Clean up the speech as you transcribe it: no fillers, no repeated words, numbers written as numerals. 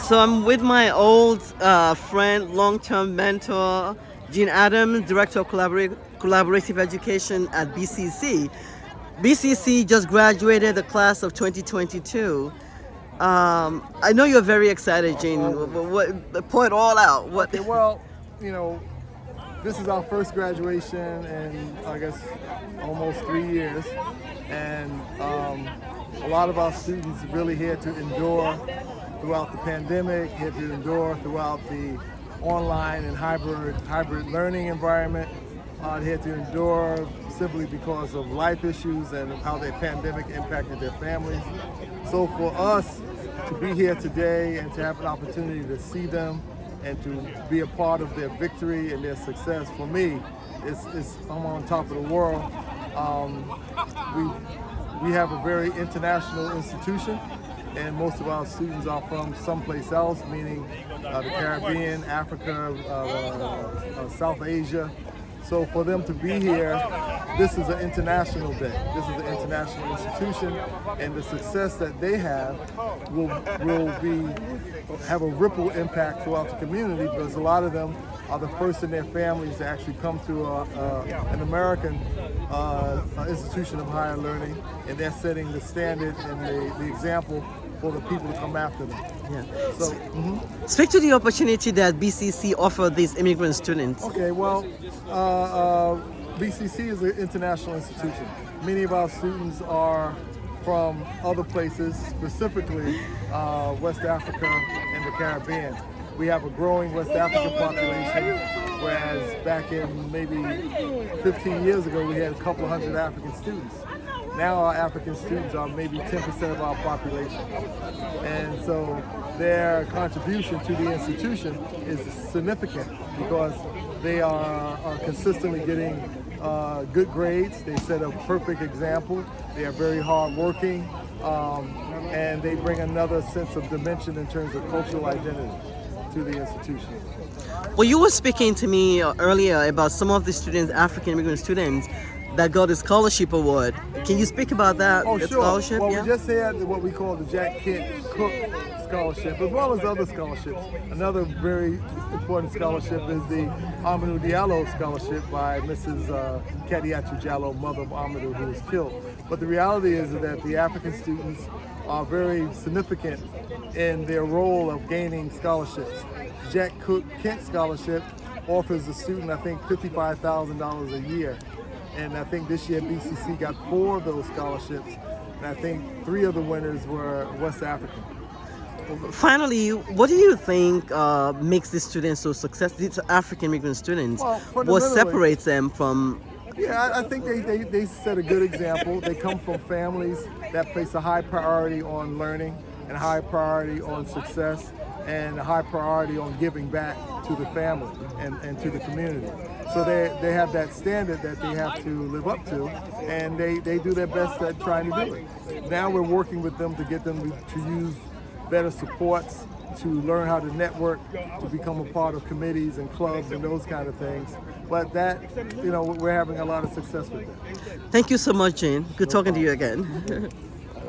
So I'm with my old friend, long-term mentor, Eugene Adams, Director of Collaborative Education at BCC. BCC just graduated the class of 2022. I know you're very excited, Gene. Pour it all out. What? Okay, well, you know, this is our first graduation in, I guess, almost 3 years. And a lot of our students really had to endure throughout the pandemic, had to endure throughout the online and hybrid learning environment. They had to endure simply because of life issues and how the pandemic impacted their families. So for us to be here today and to have an opportunity to see them and to be a part of their victory and their success, for me, I'm on top of the world. We have a very international institution, and most of our students are from someplace else, meaning the Caribbean, Africa, South Asia. So for them to be here, this is an international day. This is an international institution, and the success that they have will have a ripple impact throughout the community, because a lot of them are the first in their families to actually come to an American institution of higher learning, and they're setting the standard and the example for the people to come after them. Yeah. So, Speak to the opportunity that BCC offered these immigrant students. Okay, well, BCC is an international institution. Many of our students are from other places, specifically West Africa and the Caribbean. We have a growing West African population, whereas back in maybe 15 years ago, we had a couple of hundred African students. Now our African students are maybe 10% of our population. And so their contribution to the institution is significant because they are consistently getting good grades. They set a perfect example. They are very hardworking, and they bring another sense of dimension in terms of cultural identity to the institution. Well, you were speaking to me earlier about some of the students, African immigrant students, that got a scholarship award. Can you speak about that? Oh, sure. Scholarship? Well, yeah? we just had what we call the Jack Kent Cook Scholarship, as well as other scholarships. Another very important scholarship is the Amadou Diallo Scholarship by Mrs. Kadiatu Diallo, mother of Amadou, who was killed. But the reality is that the African students are very significant in their role of gaining scholarships. Jack Cook Kent Scholarship offers a student, I think, $55,000 a year. And I think this year BCC got 4 of those scholarships, and I think 3 of the winners were West African. Finally, what do you think makes these students so successful, these African immigrant students? Well, What separates them from? Yeah, I think they set a good example. They come from families that place a high priority on learning and a high priority on success and a high priority on giving back to the family and to the community. So they have that standard that they have to live up to, and they do their best at trying to do it. Now we're working with them to get them to use better supports, to learn how to network, to become a part of committees and clubs and those kind of things. But that, we're having a lot of success with that. Thank you so much, Jane. Good talking to you again.